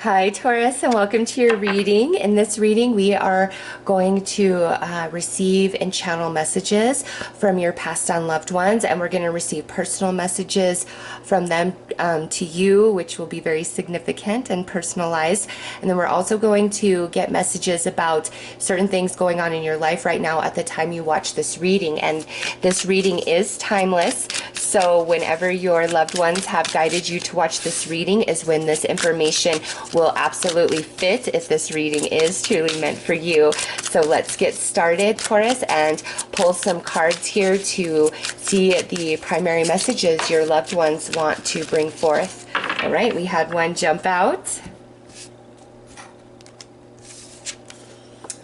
Hi Taurus, and welcome to your reading. In this reading we are going to receive and channel messages from your passed on loved ones, and we're going to receive personal messages from them to you, which will be very significant and personalized. And then we're also going to get messages about certain things going on in your life right now at the time you watch this reading. And this reading is timeless, so whenever your loved ones have guided you to watch this reading is when this information will absolutely fit, if this reading is truly meant for you. So let's get started, Taurus, and pull some cards here to see the primary messages your loved ones want to bring forth. All right, we had one jump out.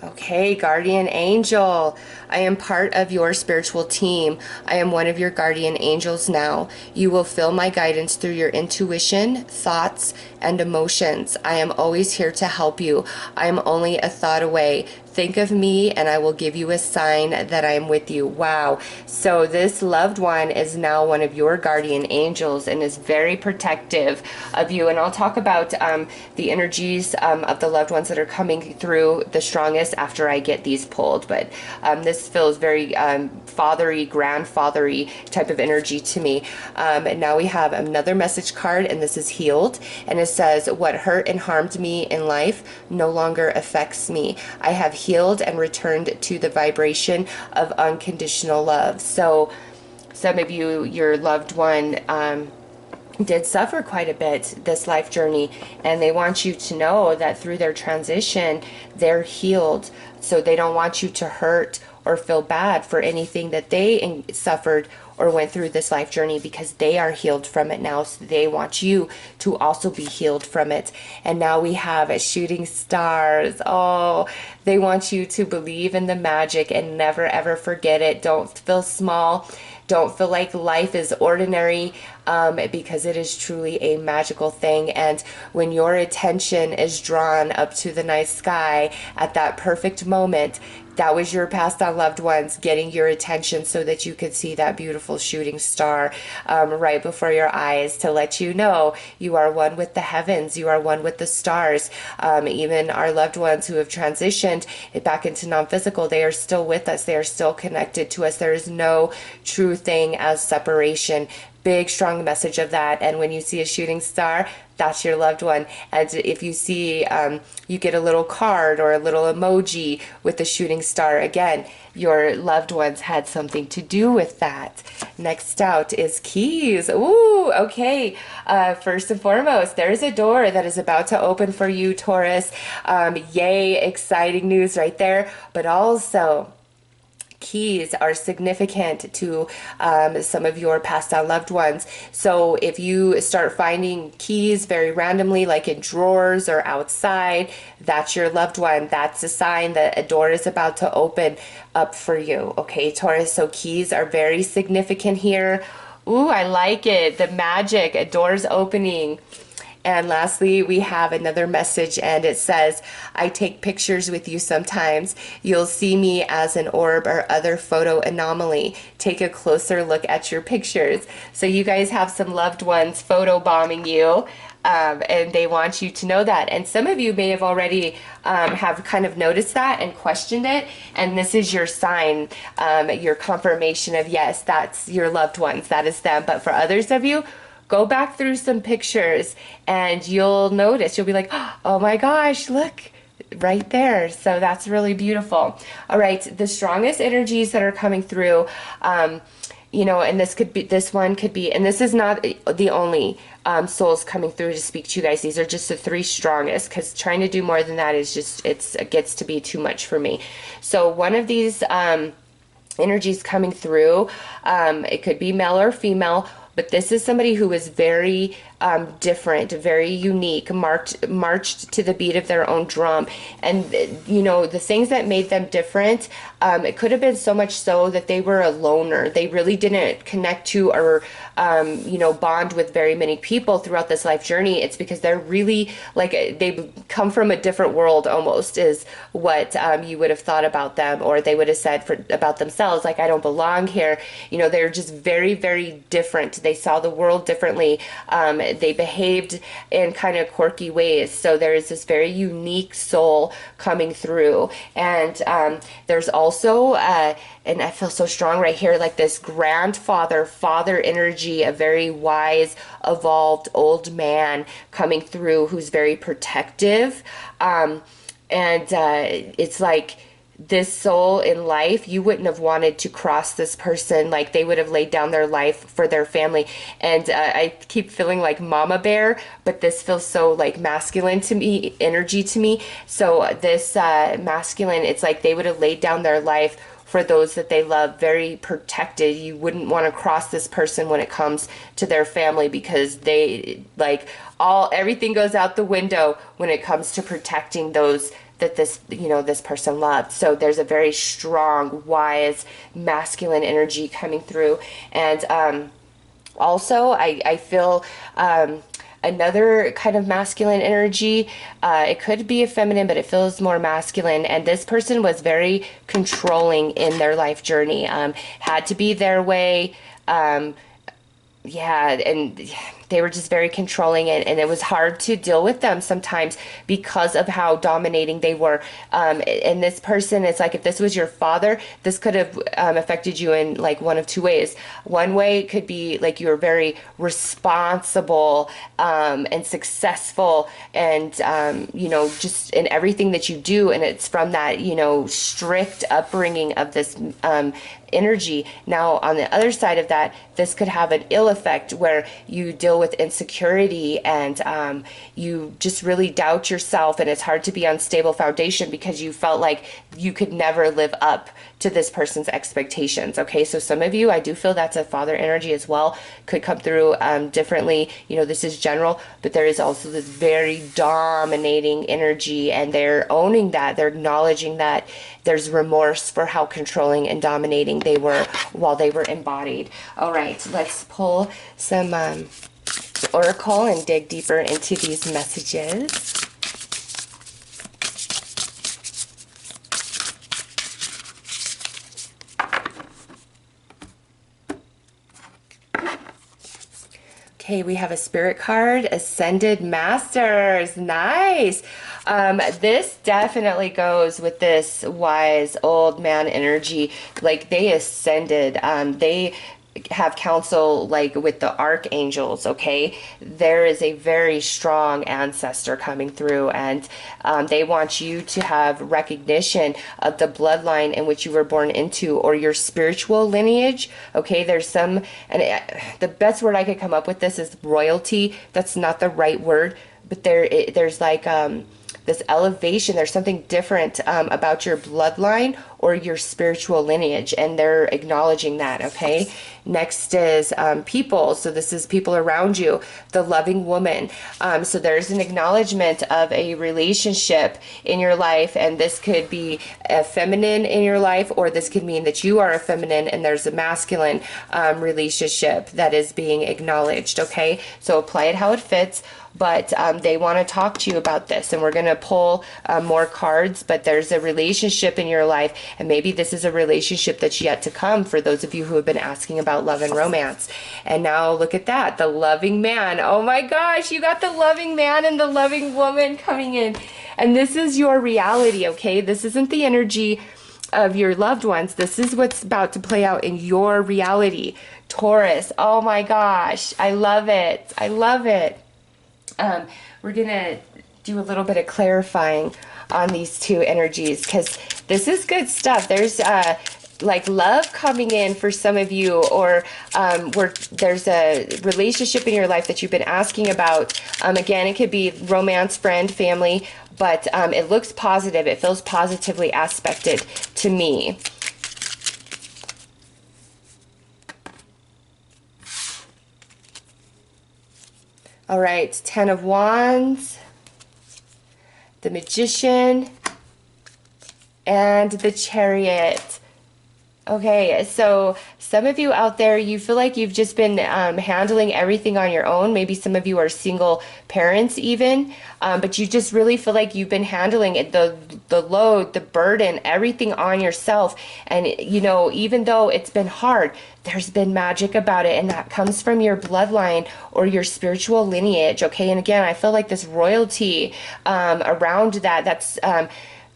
Okay, guardian angel. I am part of your spiritual team. I am one of your guardian angels now. You will feel my guidance through your intuition, thoughts, and emotions. I am always here to help you. I am only a thought away. Think of me and I will give you a sign that I am with you. Wow. So this loved one is now one of your guardian angels and is very protective of you. And I'll talk about the energies of the loved ones that are coming through the strongest after I get these pulled. But this feels very fathery, grandfathery type of energy to me. And now we have another message card, and this is healed. And it says, what hurt and harmed me in life no longer affects me. I have healed and returned to the vibration of unconditional love. So some of you, your loved one did suffer quite a bit this life journey, and they want you to know that through their transition they're healed. So they don't want you to hurt or feel bad for anything that they suffered or went through this life journey, because they are healed from it now. So they want you to also be healed from it. And now we have a shooting stars. Oh, they want you to believe in the magic and never ever forget it. Don't feel small. Don't feel like life is ordinary, because it is truly a magical thing. And when your attention is drawn up to the night sky at that perfect moment, that was your passed on loved ones getting your attention so that you could see that beautiful shooting star right before your eyes, to let you know you are one with the heavens, you are one with the stars. Even our loved ones who have transitioned back into non-physical, they are still with us, they are still connected to us. There is no true thing as separation. Big strong message of that. And when you see a shooting star, that's your loved one. And if you see you get a little card or a little emoji with the shooting star, again, your loved ones had something to do with that. Next out is keys. Ooh, okay. First and foremost, there's a door that is about to open for you, Taurus. Yay, exciting news right there. But also, keys are significant to some of your passed on loved ones. So if you start finding keys very randomly, like in drawers or outside, that's your loved one. That's a sign that a door is about to open up for you. Okay, Taurus, so keys are very significant here. Ooh, I like it. The magic, a door's opening. And lastly, we have another message, and it says, I take pictures with you sometimes. You'll see me as an orb or other photo anomaly. Take a closer look at your pictures. So you guys have some loved ones photo bombing you, and they want you to know that. And some of you may have already have kind of noticed that and questioned it, and this is your sign, your confirmation of, yes, that's your loved ones, that is them. But for others of you, go back through some pictures and you'll notice, you'll be like, oh my gosh, look right there. So that's really beautiful. All right, the strongest energies that are coming through, you know, and this one could be, and this is not the only souls coming through to speak to you guys. These are just the three strongest, because trying to do more than that is just, it gets to be too much for me. So one of these energies coming through, it could be male or female, but this is somebody who is very different, very unique, marched to the beat of their own drum. And, you know, the things that made them different, it could have been so much so that they were a loner. They really didn't connect to or, you know, bond with very many people throughout this life journey. It's because they're really, like, they come from a different world almost, is what you would have thought about them, or they would have said about themselves, like, I don't belong here. You know, they're just very, very different. They saw the world differently. they behaved in kind of quirky ways. So there is this very unique soul coming through. And there's also, and I feel so strong right here, like this grandfather, father energy, a very wise, evolved old man coming through who's very protective. It's like, this soul in life, you wouldn't have wanted to cross this person. Like, they would have laid down their life for their family. And I keep feeling like mama bear, but this feels so like masculine to me, energy to me. So this masculine, it's like they would have laid down their life for those that they love, very protected. You wouldn't want to cross this person when it comes to their family, because they like everything goes out the window when it comes to protecting those that this person loved. So there's a very strong, wise, masculine energy coming through. And also I feel another kind of masculine energy. It could be a feminine, but it feels more masculine. And this person was very controlling in their life journey. Had to be their way. Yeah, and they were just very controlling, and it was hard to deal with them sometimes because of how dominating they were. And this person, it's like, if this was your father, this could have affected you in like one of two ways. One way could be like you're very responsible and successful, and just in everything that you do, and it's from that strict upbringing of this energy. Now, on the other side of that, this could have an ill effect where you deal with insecurity, and you just really doubt yourself, and it's hard to be on stable foundation because you felt like you could never live up to this person's expectations. Okay, so some of you, I do feel that's a father energy as well, could come through differently. This is general, but there is also this very dominating energy, and they're owning that, they're acknowledging that. There's remorse for how controlling and dominating they were while they were embodied. All right, let's pull some oracle and dig deeper into these messages. Okay, we have a spirit card, Ascended Masters. Nice. This definitely goes with this wise old man energy. Like, they ascended. They have counsel like with the archangels. Okay, there is a very strong ancestor coming through, and they want you to have recognition of the bloodline in which you were born into, or your spiritual lineage. Okay, there's some, and the best word I could come up with this is royalty. That's not the right word, but there's like this elevation. There's something different about your bloodline or your spiritual lineage, and they're acknowledging that. Okay, next is people. So this is people around you, the loving woman. So there's an acknowledgement of a relationship in your life, and this could be a feminine in your life, or this could mean that you are a feminine and there's a masculine relationship that is being acknowledged. Okay, so apply it how it fits. But they want to talk to you about this, and we're going to pull more cards. But there's a relationship in your life, and maybe this is a relationship that's yet to come for those of you who have been asking about love and romance. And now look at that, the loving man. Oh my gosh, you got the loving man and the loving woman coming in. And this is your reality, okay? This isn't the energy of your loved ones. This is what's about to play out in your reality. Taurus, oh my gosh, I love it. I love it. We're gonna do a little bit of clarifying on these two energies, because this is good stuff. There's like love coming in for some of you, or where there's a relationship in your life that you've been asking about. Again, it could be romance, friend, family, but it looks positive. It feels positively aspected to me. All right, 10 of Wands, the Magician, and the Chariot. Okay, so some of you out there, you feel like you've just been handling everything on your own. Maybe some of you are single parents even, but you just really feel like you've been handling it, the load, the burden, everything on yourself. And you know, even though it's been hard, there's been magic about it, and that comes from your bloodline or your spiritual lineage. Okay, and again, I feel like this royalty around that.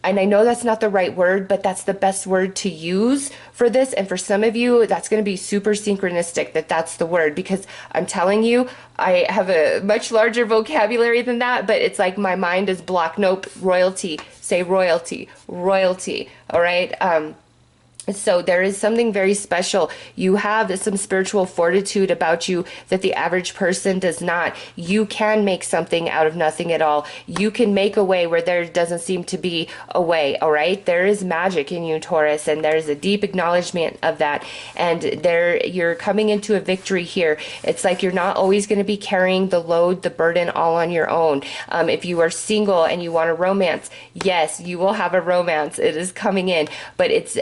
And I know that's not the right word, but that's the best word to use for this. And for some of you, that's going to be super synchronistic that that's the word, because I'm telling you, I have a much larger vocabulary than that, but it's like my mind is blocked. Nope, royalty. Say royalty, royalty. All right. So there is something very special. You have some spiritual fortitude about you that the average person does not. You can make something out of nothing at all. You can make a way where there doesn't seem to be a way, all right? There is magic in you, Taurus, and there's a deep acknowledgement of that. And you're coming into a victory here. It's like you're not always going to be carrying the load, the burden all on your own. If you are single and you want a romance, yes, you will have a romance. It is coming in, but it's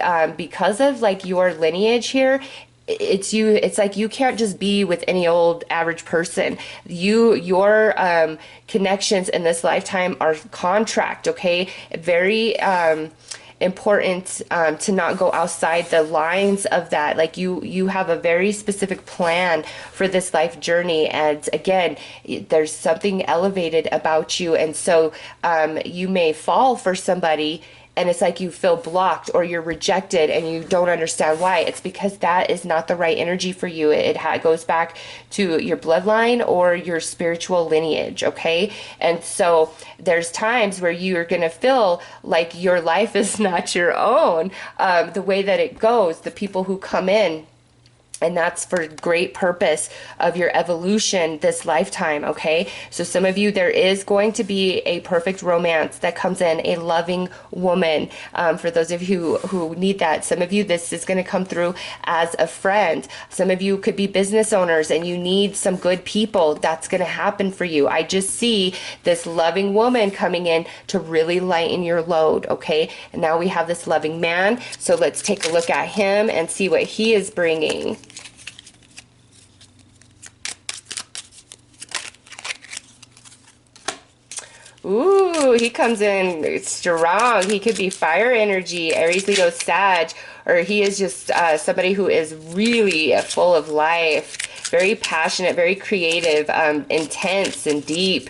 because of like your lineage here, it's like you can't just be with any old average person. Your connections in this lifetime are contract, okay? Very important to not go outside the lines of that. Like you have a very specific plan for this life journey, and again, there's something elevated about you, and so you may fall for somebody and it's like you feel blocked or you're rejected and you don't understand why. It's because that is not the right energy for you. It goes back to your bloodline or your spiritual lineage, okay? And so there's times where you're going to feel like your life is not your own, the way that it goes, the people who come in. And that's for great purpose of your evolution this lifetime, okay? So some of you, there is going to be a perfect romance that comes in, a loving woman. For those of you who need that, some of you, this is going to come through as a friend. Some of you could be business owners and you need some good people. That's going to happen for you. I just see this loving woman coming in to really lighten your load, okay? And now we have this loving man. So let's take a look at him and see what he is bringing. Ooh, he comes in strong. He could be fire energy, Aries, Leo, Sag, or he is just somebody who is really full of life, very passionate, very creative, intense and deep.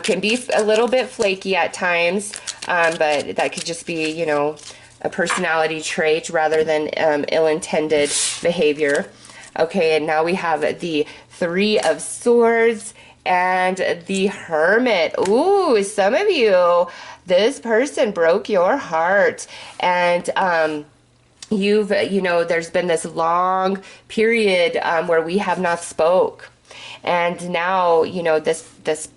Can be a little bit flaky at times, but that could just be, you know, a personality trait rather than ill-intended behavior. Okay, and now we have the Three of Swords and the Hermit. Ooh, some of you, this person broke your heart, and you know, there's been this long period where we have not spoke. And now, you know, this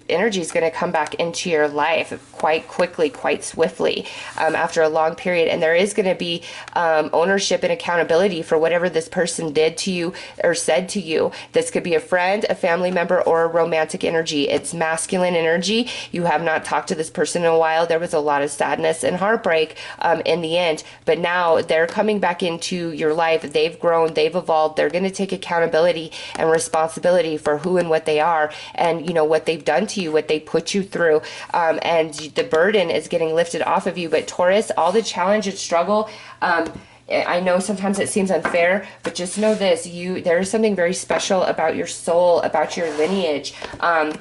energy is going to come back into your life quite quickly, quite swiftly, after a long period. And there is going to be ownership and accountability for whatever this person did to you or said to you. This could be a friend, a family member, or a romantic energy. It's masculine energy. You have not talked to this person in a while. There was a lot of sadness and heartbreak in the end. But now they're coming back into your life. They've grown. They've evolved. They're going to take accountability and responsibility for who and what they are, and you know what they've done to you, what they put you through, and the burden is getting lifted off of you. But Taurus, all the challenge and struggle, I know sometimes it seems unfair, but just know this: there is something very special about your soul, about your lineage, and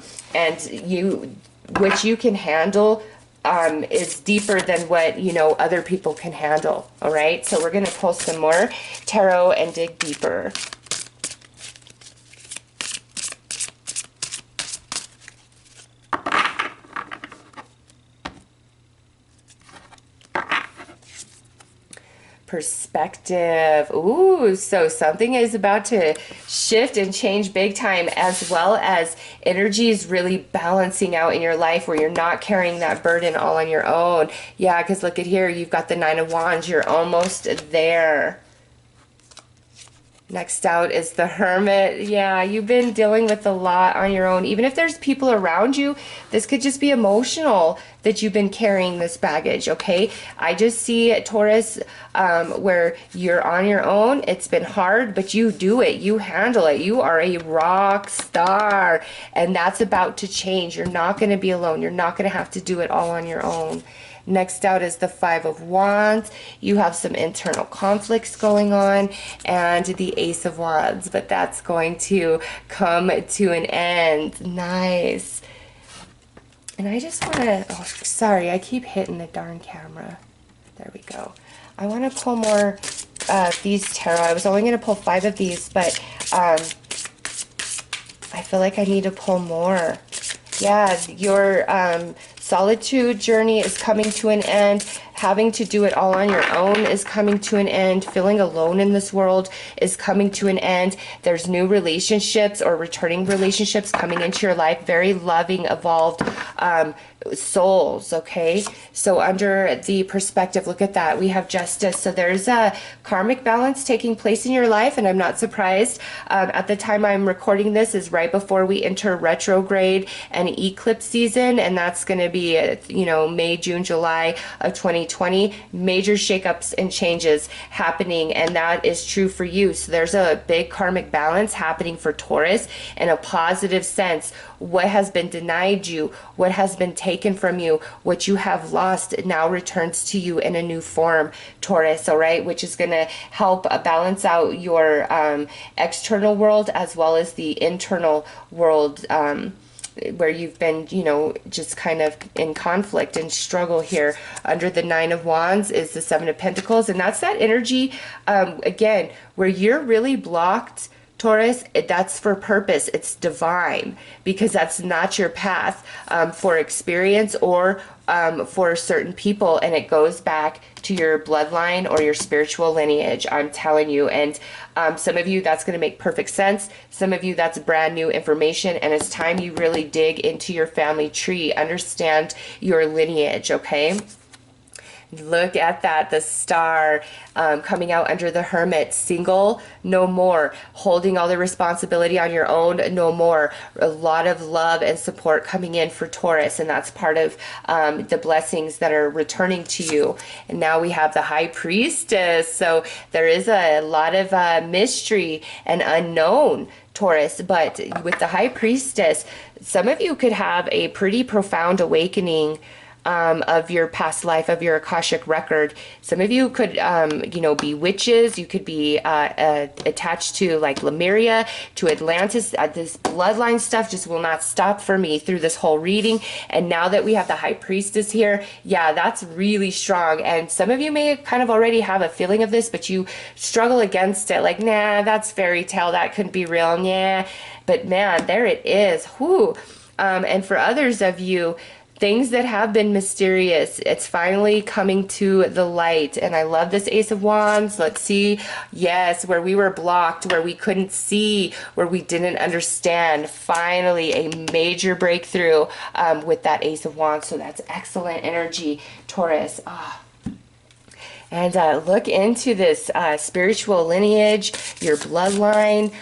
which you can handle. Is deeper than what, you know, other people can handle. All right, so we're going to pull some more tarot and dig deeper. Perspective. Ooh, so something is about to shift and change big time, as well as energy is really balancing out in your life where you're not carrying that burden all on your own. Yeah, because look at here, you've got the Nine of Wands. You're almost there. Next out is the Hermit. Yeah, you've been dealing with a lot on your own. Even if there's people around you, this could just be emotional that you've been carrying this baggage, okay? I just see Taurus, where you're on your own. It's been hard, but you do it. You handle it. You are a rock star, and that's about to change. You're not going to be alone. You're not going to have to do it all on your own. Next out is the Five of Wands. You have some internal conflicts going on, and the Ace of Wands, but that's going to come to an end. Nice. And I just want to, oh, sorry, I keep hitting the darn camera. There we go. I want to pull more these tarot. I was only going to pull 5 of these, but I feel like I need to pull more. Yeah, your solitude journey is coming to an end. Having to do it all on your own is coming to an end. Feeling alone in this world is coming to an end. There's new relationships or returning relationships coming into your life. Very loving, evolved souls, okay? So under the perspective, look at that. We have Justice. So there's a karmic balance taking place in your life, and I'm not surprised. At the time I'm recording this is right before we enter retrograde and eclipse season, and that's going to be, you know, May, June, July of 2020. Major shakeups and changes happening, and that is true for you. So there's a big karmic balance happening for Taurus in a positive sense. What has been denied you, what has been taken from you, what you have lost now returns to you in a new form, Taurus, all right, which is going to help balance out your external world as well as the internal world, where you've been, you know, just kind of in conflict and struggle here. Under the Nine of Wands is the Seven of Pentacles, and that's that energy, again, where you're really blocked, Taurus. That's for purpose. It's divine, because that's not your path for experience or for certain people, and it goes back to your bloodline or your spiritual lineage, I'm telling you. And some of you, that's going to make perfect sense. Some of you, that's brand new information, and it's time you really dig into your family tree, understand your lineage, okay? Look at that, the Star coming out under the Hermit. Single, no more. Holding all the responsibility on your own, no more. A lot of love and support coming in for Taurus, and that's part of the blessings that are returning to you. And now we have the High Priestess, so there is a lot of mystery and unknown, Taurus. But with the High Priestess, some of you could have a pretty profound awakening of your past life, of your Akashic record. Some of you could, you know, be witches. You could be attached to like Lemuria, to Atlantis. This bloodline stuff just will not stop for me through this whole reading. And now that we have the High Priestess here, yeah, that's really strong. And some of you may kind of already have a feeling of this, but you struggle against it. Like, nah, that's fairy tale. That couldn't be real. Yeah. But man, there it is. Whoo. And for others of you, things that have been mysterious, it's finally coming to the light. And I love this Ace of Wands. Let's see. Yes, where we were blocked, where we couldn't see, where we didn't understand. Finally, a major breakthrough with that Ace of Wands. So that's excellent energy, Taurus. Oh. And look into this spiritual lineage, your bloodline,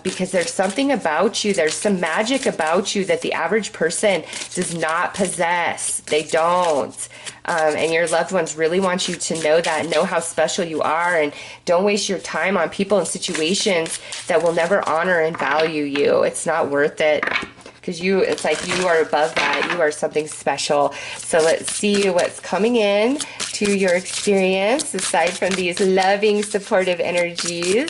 because there's something about you. There's some magic about you that the average person does not possess. They don't. And your loved ones really want you to know that, know how special you are, and don't waste your time on people and situations that will never honor and value you. It's not worth it. Because you, it's like you are above that. You are something special. So let's see what's coming in to your experience aside from these loving, supportive energies.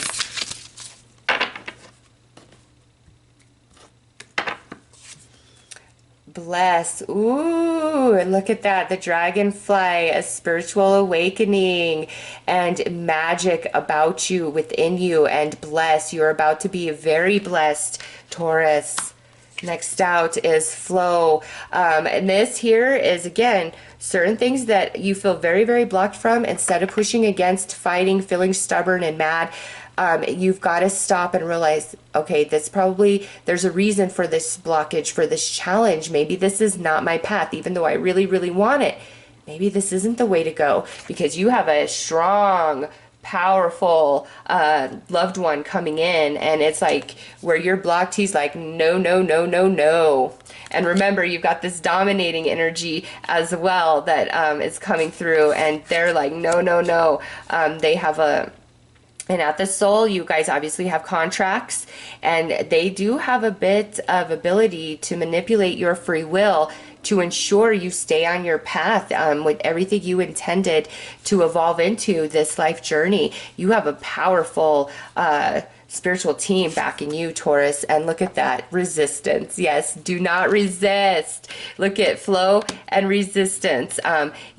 Bless. Ooh, and look at that. The dragonfly, a spiritual awakening and magic about you, within you, and bless. You're about to be very blessed, Taurus. Next out is flow. And this here is, again, certain things that you feel very, very blocked from. Instead of pushing against, fighting, feeling stubborn and mad, you've got to stop and realize, okay, this probably, there's a reason for this blockage, for this challenge. Maybe this is not my path, even though I really, really want it. Maybe this isn't the way to go, because you have a strong powerful loved one coming in, and it's like where you're blocked, he's like, no, no, no, no, no. And remember, you've got this dominating energy as well that is coming through, and they're like, no, no, no. They have and at the soul, you guys obviously have contracts, and they do have a bit of ability to manipulate your free will to ensure you stay on your path with everything you intended to evolve into this life journey. You have a powerful spiritual team backing you, Taurus, and look at that resistance. Yes, do not resist. Look at flow and resistance.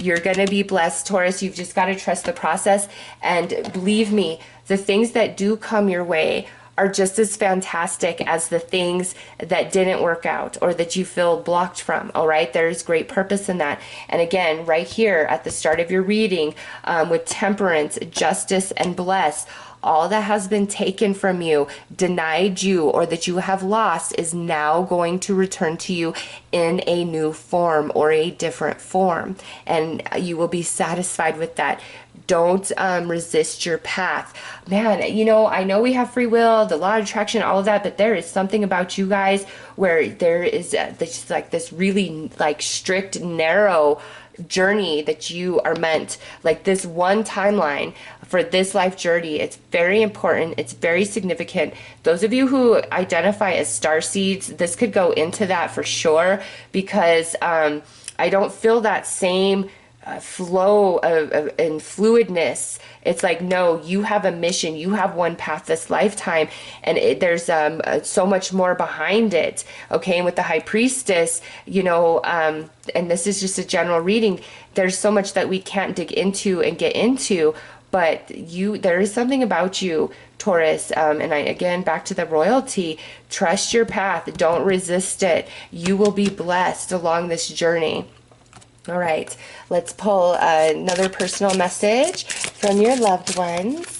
You're going to be blessed, Taurus. You've just got to trust the process, and believe me, the things that do come your way are just as fantastic as the things that didn't work out or that you feel blocked from. All right, there's great purpose in that. And again, right here at the start of your reading, with temperance, justice, and bless, all that has been taken from you, denied you, or that you have lost is now going to return to you in a new form or a different form. And you will be satisfied with that. Don't resist your path. Man, you know, I know we have free will, the law of attraction, all of that, but there is something about you guys where there is this really like strict, narrow journey that you are meant, like this one timeline for this life journey. It's very important. It's very significant. Those of you who identify as star seeds, this could go into that for sure, because I don't feel that same flow and fluidness. It's like, no, you have a mission, you have one path this lifetime, and there's so much more behind it. Okay, and with the High Priestess, you know, and this is just a general reading, there's so much that we can't dig into and get into, but there is something about you, Taurus, and again, back to the royalty, trust your path, don't resist it. You will be blessed along this journey. All right, let's pull another personal message from your loved ones.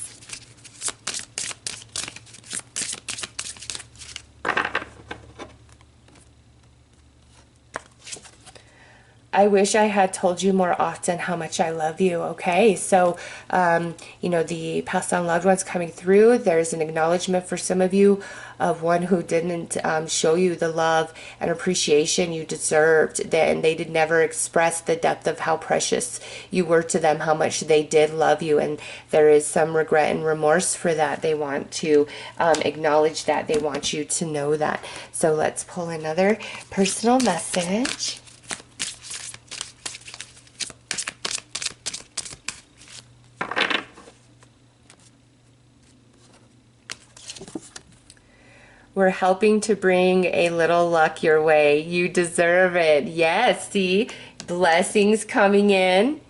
I wish I had told you more often how much I love you. Okay, so, you know, the passed on loved ones coming through, there's an acknowledgement for some of you of one who didn't show you the love and appreciation you deserved. And they did never express the depth of how precious you were to them, how much they did love you. And there is some regret and remorse for that. They want to acknowledge that. They want you to know that. So let's pull another personal message. We're helping to bring a little luck your way. You deserve it. Yes, see, blessings coming in.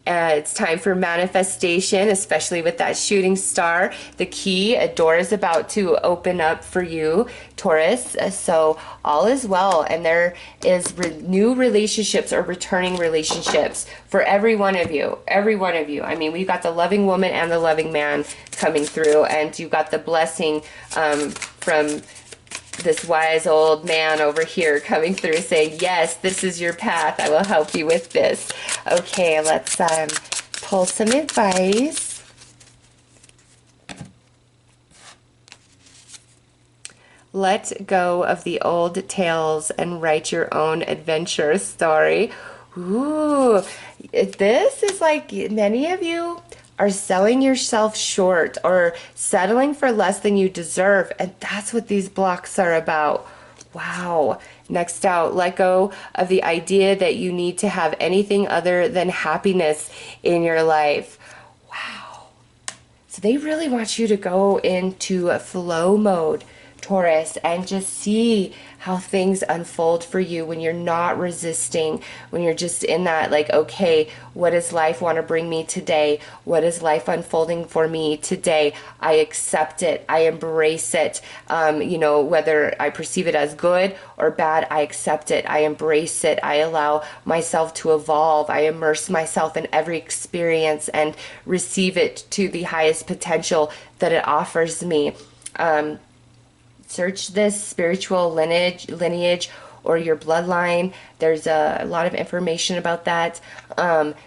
It's time for manifestation, especially with that shooting star. The key, a door is about to open up for you, Taurus. So all is well. And there is new relationships or returning relationships for every one of you. Every one of you. I mean, we've got the loving woman and the loving man coming through. And you've got the blessing from this wise old man over here coming through saying, yes, this is your path. I will help you with this. Okay, let's pull some advice. Let go of the old tales and write your own adventure story. Ooh, this is like many of you are selling yourself short or settling for less than you deserve. And that's what these blocks are about. Wow. Next out, let go of the idea that you need to have anything other than happiness in your life. Wow. So they really want you to go into a flow mode, Taurus, and just see how things unfold for you when you're not resisting, when you're just in that, like, okay, what does life want to bring me today? What is life unfolding for me today? I accept it. I embrace it. You know, whether I perceive it as good or bad, I accept it. I embrace it. I allow myself to evolve. I immerse myself in every experience and receive it to the highest potential that it offers me. Search this spiritual lineage or your bloodline. There's a lot of information about that.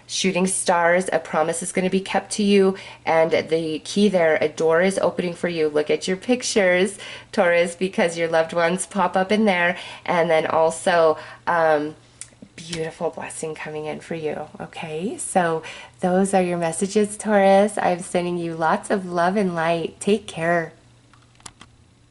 Shooting stars, a promise is going to be kept to you. And the key there, a door is opening for you. Look at your pictures, Taurus, because your loved ones pop up in there. And then also, beautiful blessing coming in for you. Okay, so those are your messages, Taurus. I'm sending you lots of love and light. Take care.